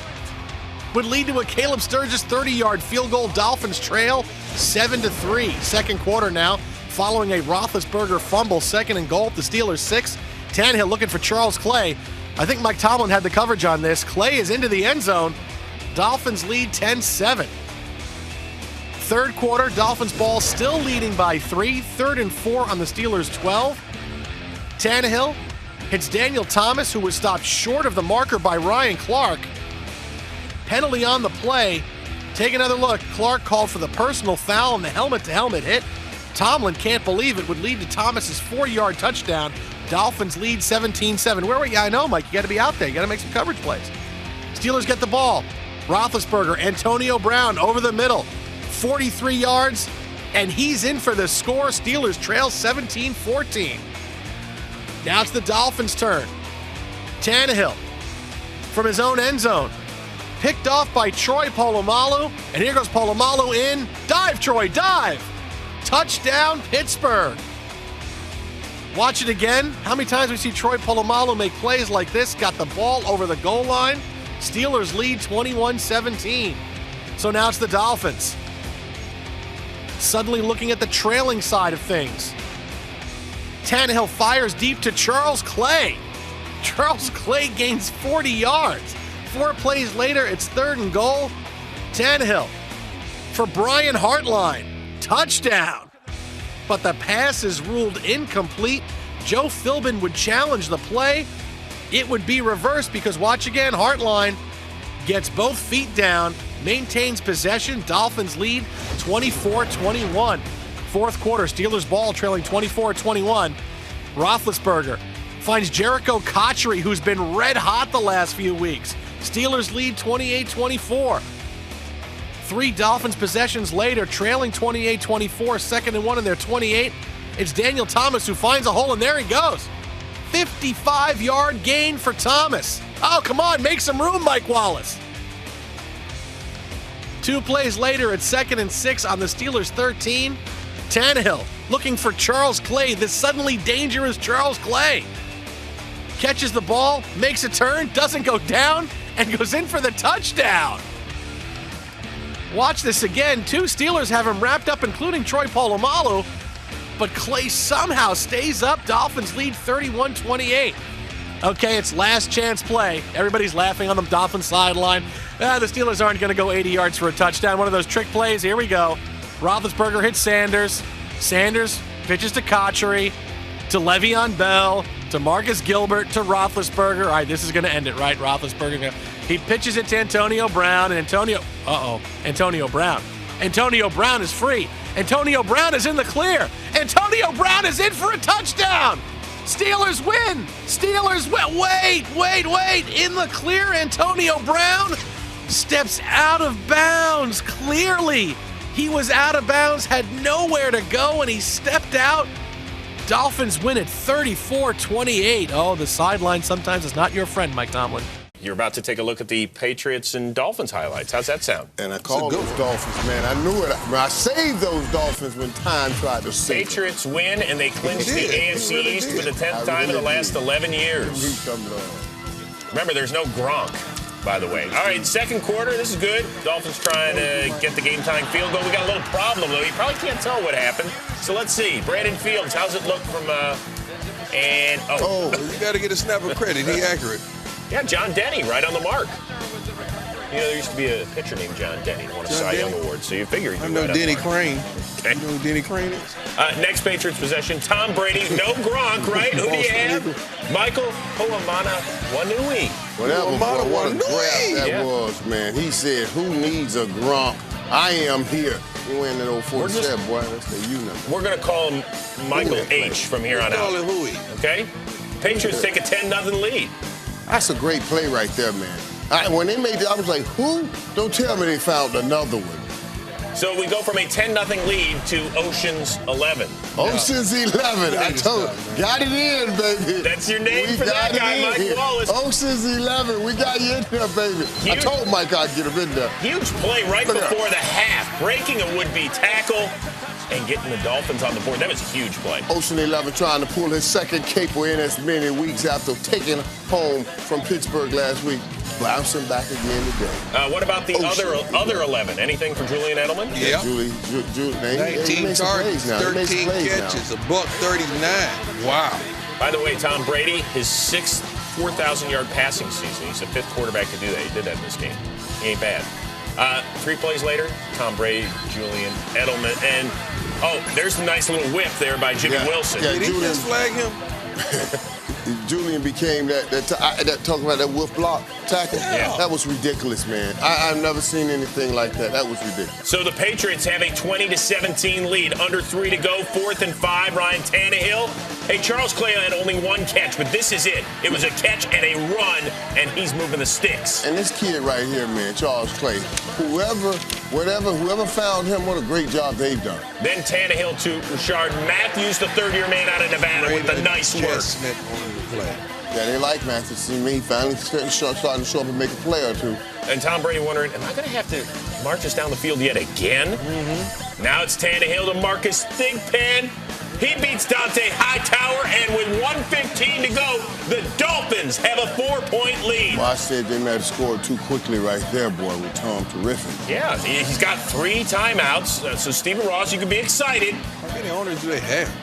Would lead to a Caleb Sturgis 30-yard field goal. Dolphins trail 7-3. 2nd quarter now, following a Roethlisberger fumble. 2nd and goal at the Steelers 6. Tannehill looking for Charles Clay. I think Mike Tomlin had the coverage on this. Clay is into the end zone. Dolphins lead 10-7. Third quarter, Dolphins ball still leading by 3. 3rd and 4 on the Steelers' 12. Tannehill hits Daniel Thomas, who was stopped short of the marker by Ryan Clark. Penalty on the play. Take another look. Clark called for the personal foul and the helmet-to-helmet hit. Tomlin can't believe it would lead to Thomas's 4-yard touchdown. Dolphins lead 17-7. Where were you? I know, Mike. You got to be out there. You got to make some coverage plays. Steelers get the ball. Roethlisberger, Antonio Brown over the middle. 43 yards, and he's in for the score. Steelers trail 17-14. Now it's the Dolphins' turn. Tannehill from his own end zone. Picked off by Troy Polamalu, and here goes Polamalu in. Dive, Troy, dive! Touchdown, Pittsburgh. Watch it again. How many times we see Troy Polamalu make plays like this? Got the ball over the goal line. Steelers lead 21-17. So now it's the Dolphins. Suddenly looking at the trailing side of things. Tannehill fires deep to Charles Clay. Charles Clay gains 40 yards. 4 plays later, it's 3rd and goal. Tannehill for Brian Hartline. Touchdown. But the pass is ruled incomplete. Joe Philbin would challenge the play. It would be reversed because, watch again, Hartline gets both feet down, maintains possession. Dolphins lead 24-21. Fourth quarter, Steelers ball trailing 24-21. Roethlisberger finds Jericho Cotchery, who's been red hot the last few weeks. Steelers lead 28-24. 3 Dolphins possessions later, trailing 28-24, 2nd and 1 in their 28. It's Daniel Thomas who finds a hole, and there he goes. 55-yard gain for Thomas. Oh, come on, make some room, Mike Wallace. 2 plays later, it's 2nd and 6 on the Steelers' 13. Tannehill looking for Charles Clay, this suddenly dangerous Charles Clay. Catches the ball, makes a turn, doesn't go down, and goes in for the touchdown. Watch this again. 2 Steelers have him wrapped up, including Troy Polamalu, but Clay somehow stays up. Dolphins lead 31-28. Okay, it's last chance play. Everybody's laughing on the Dolphins sideline. The Steelers aren't going to go 80 yards for a touchdown. One of those trick plays. Here we go. Roethlisberger hits Sanders. Sanders pitches to Cotchery, to Le'Veon Bell, to Marcus Gilbert, to Roethlisberger. All right, this is going to end it, right? Roethlisberger. He pitches it to Antonio Brown, and Antonio Brown. Antonio Brown is free. Antonio Brown is in the clear. Antonio Brown is in for a touchdown. Steelers win. Steelers win. Wait. In the clear, Antonio Brown steps out of bounds. Clearly, he was out of bounds, had nowhere to go, and he stepped out. Dolphins win at 34-28. Oh, the sideline sometimes is not your friend, Mike Tomlin. You're about to take a look at the Patriots and Dolphins highlights. How's that sound? And I called those Dolphins, man. I knew it. I saved those Dolphins when time tried to save Patriots win, and they clinched the AFC East for the 10th time in the last 11 years. Remember, there's no Gronk, by the way. All right, second quarter, this is good. Dolphins trying to get the game-tying field goal. We got a little problem, though. You probably can't tell what happened. So let's see. Brandon Fields, how's it look from you got to get a snap of credit. He accurate. Yeah, John Denny, right on the mark. You know, there used to be a pitcher named John Denny, won a Cy Young Award, so you figure he'd be right on Denny the mark. Crane. Okay. You know who Denny Crane is? Next Patriots possession, Tom Brady, no Gronk, right? Who do you have? Michael Hoamana Wanui. Whatever, what a grab that was, man. He said, who needs a Gronk? I am here. You win that old 47, boy. That's the U number. We're going to call him Michael H from here on out. Call him Huey. Okay? Patriots take a 10-0 lead. That's a great play right there, man. When they made it, I was like, who? Don't tell me they found another one. So we go from a 10-0 lead to Ocean's 11. Ocean's 11. I told you. Got it in, baby. That's your name for that guy, Mike Wallace. Ocean's 11. We got you in there, baby. I told Mike I'd get him in there. Huge play right before the half. Breaking a would-be tackle and getting the Dolphins on the board. That was a huge play. Ocean 11 trying to pull his second caper in as many weeks after taking home from Pittsburgh last week. Bouncing back again today. What about the other 11? Anything for Julian Edelman? Yeah. 19 targets, 13 catches, a $139. Wow. By the way, Tom Brady, his 6th 4,000-yard passing season. He's the 5th quarterback to do that. He did that in this game. He ain't bad. 3 plays later, Tom Brady, Julian Edelman, and there's a nice little whip there by Jimmy Wilson. Yeah, Did he just flag him? Julian became that talking about that wolf block tackle. Yeah. That was ridiculous, man. I've never seen anything like that. That was ridiculous. So the Patriots have a 20-17 lead. Under 3 to go, 4th and 5. Ryan Tannehill. Hey, Charles Clay had only 1 catch, but this is it. It was a catch and a run, and he's moving the sticks. And this kid right here, man, Charles Clay, whoever found him, what a great job they've done. Then Tannehill to Rashard Matthews, the third-year man out of Nevada, with a nice work. Yeah, they like Matthews. He finally starting to show up and make a play or two. And Tom Brady wondering, am I going to have to march us down the field yet again? Mm-hmm. Now it's Tannehill to Marcus Thigpen. He beats Dante Hightower, and with 1:15 to go, the Dolphins have a 4-point lead. Well, I said they might have scored too quickly right there, boy, with Tom. Terrific. Yeah, he's got 3 timeouts, so Stephen Ross, you can be excited. How many owners do they have?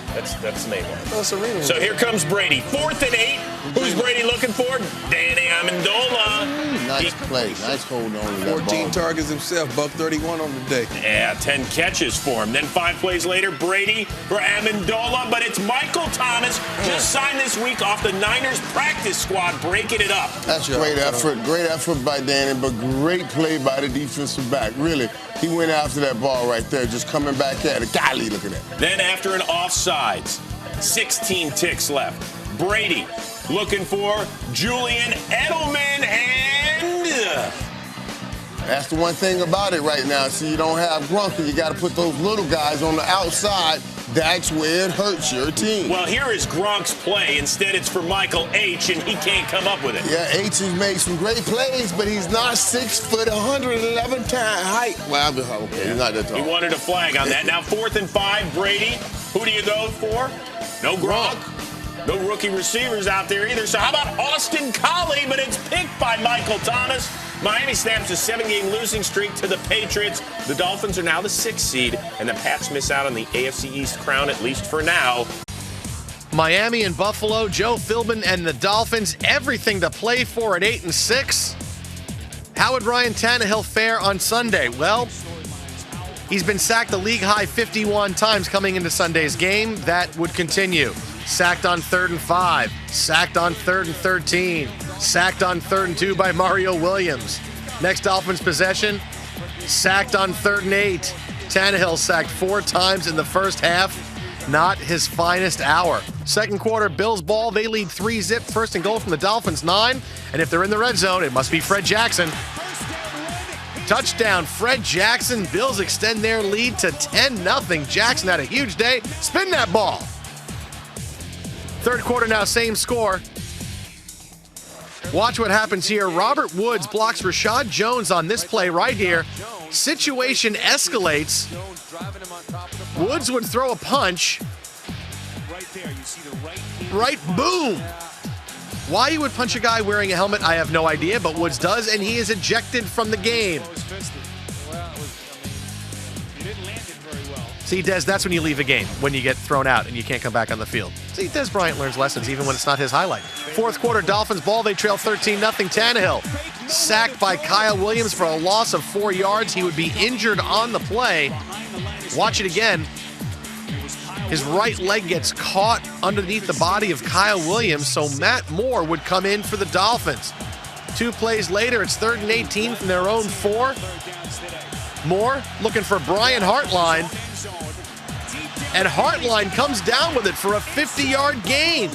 That's the main one. So here comes Brady. 4th and 8. Who's Brady looking for? Danny Amendola. Nice play. Nice hold on to that 14 ball. targets himself. $131 on the day. Yeah, 10 catches for him. Then 5 plays later, Brady for Amendola. But it's Michael Thomas, just signed this week off the Niners practice squad, breaking it up. That's great effort. Great effort by Danny, but great play by the defensive back. Really, he went after that ball right there, just coming back at it. Golly, look at that. Then after an offsides, 16 ticks left. Brady looking for Julian Edelman, and that's the one thing about it right now. See, you don't have Gronk, and you got to put those little guys on the outside. That's where it hurts your team. Well, here is Gronk's play. Instead, it's for Michael H., and he can't come up with it. Yeah, H has made some great plays, but he's not 6 foot, 111 times height. Well, okay, he's not that tall. He wanted a flag on that. Now 4th and 5, Brady. Who do you go for? No Gronk. No rookie receivers out there either. So how about Austin Collie? But it's picked by Michael Thomas. Miami snaps a 7-game losing streak to the Patriots. The Dolphins are now the 6th seed, and the Pats miss out on the AFC East crown, at least for now. Miami and Buffalo, Joe Philbin and the Dolphins, everything to play for at 8 and 6. How would Ryan Tannehill fare on Sunday? Well, he's been sacked a league-high 51 times coming into Sunday's game. That would continue. Sacked on 3rd and 5. Sacked on 3rd and 13. Sacked on 3rd and 2 by Mario Williams. Next Dolphins possession, sacked on 3rd and 8. Tannehill sacked 4 times in the first half. Not his finest hour. Second quarter, Bills ball. They lead 3-zip. 1st and goal from the Dolphins 9. And if they're in the red zone, it must be Fred Jackson. Touchdown, Fred Jackson. Bills extend their lead to 10-0. Jackson had a huge day. Spin that ball. Third quarter now, same score. Watch what happens here. Robert Woods blocks Rashad Jones on this play right here. Situation escalates. Woods would throw a punch. Right, boom. Why he would punch a guy wearing a helmet, I have no idea, but Woods does, and he is ejected from the game. See, Des, that's when you leave a game, when you get thrown out and you can't come back on the field. See, Des Bryant learns lessons even when it's not his highlight. Fourth quarter, Dolphins ball. They trail 13-0. Tannehill sacked by Kyle Williams for a loss of 4 yards. He would be injured on the play. Watch it again. His right leg gets caught underneath the body of Kyle Williams, so Matt Moore would come in for the Dolphins. 2 plays later, it's 3rd and 18 from their own 4. Moore looking for Brian Hartline. And Hartline comes down with it for a 50-yard gain.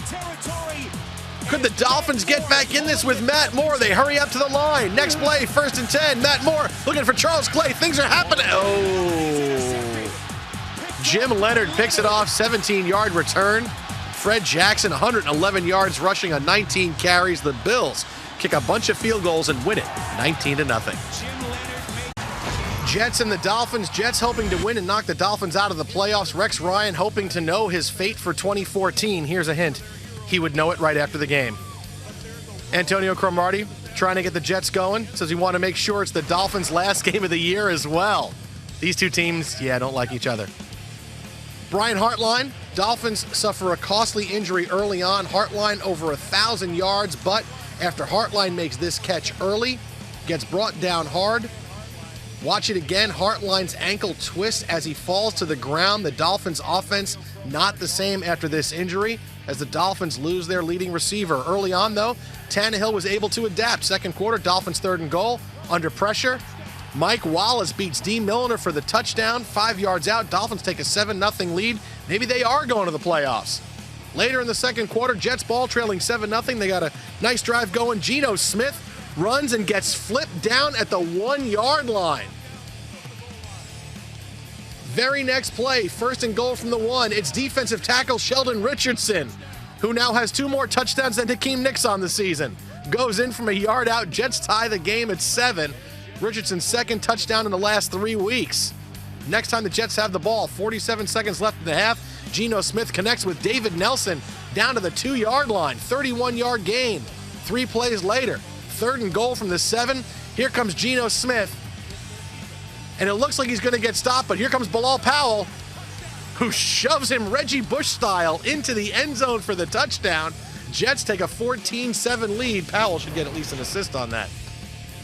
Could the Dolphins get back in this with Matt Moore? They hurry up to the line. Next play, 1st and 10. Matt Moore looking for Charles Clay. Things are happening. Oh. Jim Leonard picks it off. 17-yard return. Fred Jackson, 111 yards rushing on 19 carries. The Bills kick a bunch of field goals and win it 19-0. Jets and the Dolphins. Jets hoping to win and knock the Dolphins out of the playoffs. Rex Ryan hoping to know his fate for 2014. Here's a hint. He would know it right after the game. Antonio Cromartie trying to get the Jets going. Says we want to make sure it's the Dolphins' last game of the year as well. These two teams, don't like each other. Brian Hartline. Dolphins suffer a costly injury early on. Hartline over 1,000 yards, but after Hartline makes this catch early, gets brought down hard. Watch it again. Hartline's ankle twists as he falls to the ground. The Dolphins offense not the same after this injury as the Dolphins lose their leading receiver. Early on, though, Tannehill was able to adapt. Second quarter, Dolphins 3rd and goal. Under pressure, Mike Wallace beats Dean Milliner for the touchdown. 5 yards out, Dolphins take a 7-0 lead. Maybe they are going to the playoffs. Later in the second quarter, Jets ball trailing 7-0. They got a nice drive going. Geno Smith runs and gets flipped down at the 1-yard line. Very next play, 1st and goal from the 1. It's defensive tackle Sheldon Richardson, who now has 2 more touchdowns than Hakeem Nicks on the season. Goes in from a yard out. Jets tie the game at 7. Richardson's 2nd touchdown in the last 3 weeks. Next time the Jets have the ball, 47 seconds left in the half. Geno Smith connects with David Nelson down to the 2-yard line. 31-yard gain. 3 plays later, 3rd and goal from the 7. Here comes Geno Smith. And it looks like he's going to get stopped, but here comes Bilal Powell, who shoves him Reggie Bush style into the end zone for the touchdown. Jets take a 14-7 lead. Powell should get at least an assist on that.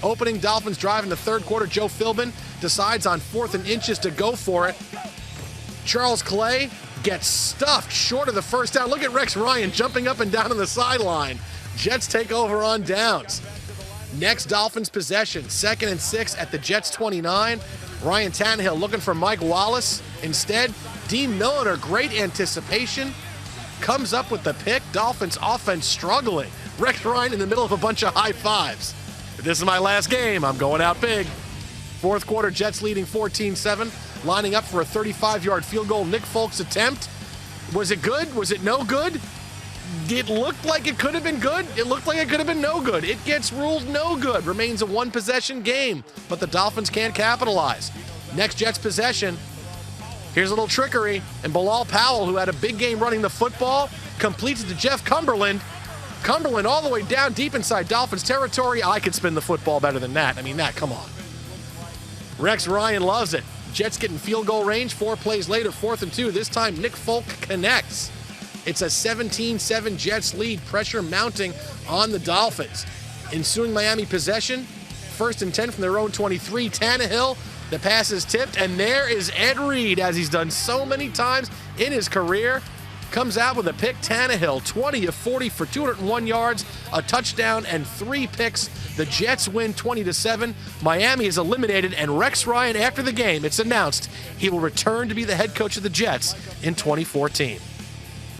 Opening Dolphins drive in the 3rd quarter, Joe Philbin decides on 4th and inches to go for it. Charles Clay gets stuffed short of the first down. Look at Rex Ryan jumping up and down on the sideline. Jets take over on downs. Next Dolphins possession, 2nd and 6 at the Jets 29. Ryan Tannehill looking for Mike Wallace. Instead, Dean Milliner, great anticipation, comes up with the pick. Dolphins offense struggling. Rex Ryan in the middle of a bunch of high fives. This is my last game. I'm going out big. 4th quarter, Jets leading 14-7, lining up for a 35-yard field goal. Nick Folk's attempt. Was it good? Was it no good? It looked like it could have been good. It looked like it could have been no good. It gets ruled no good. Remains a 1-possession game, but the Dolphins can't capitalize. Next Jets possession. Here's a little trickery, and Bilal Powell, who had a big game running the football, completes it to Jeff Cumberland. Cumberland all the way down deep inside Dolphins territory. I could spin the football better than that. I mean, come on. Rex Ryan loves it. Jets getting field goal range. 4 plays later, 4th and 2. This time, Nick Folk connects. It's a 17-7 Jets lead. Pressure mounting on the Dolphins. Ensuing Miami possession. 1st and 10 from their own 23. Tannehill, the pass is tipped, and there is Ed Reed, as he's done so many times in his career. Comes out with a pick. Tannehill, 20 of 40 for 201 yards, a touchdown, and 3 picks. The Jets win 20-7. Miami is eliminated, and Rex Ryan, after the game, it's announced he will return to be the head coach of the Jets in 2014.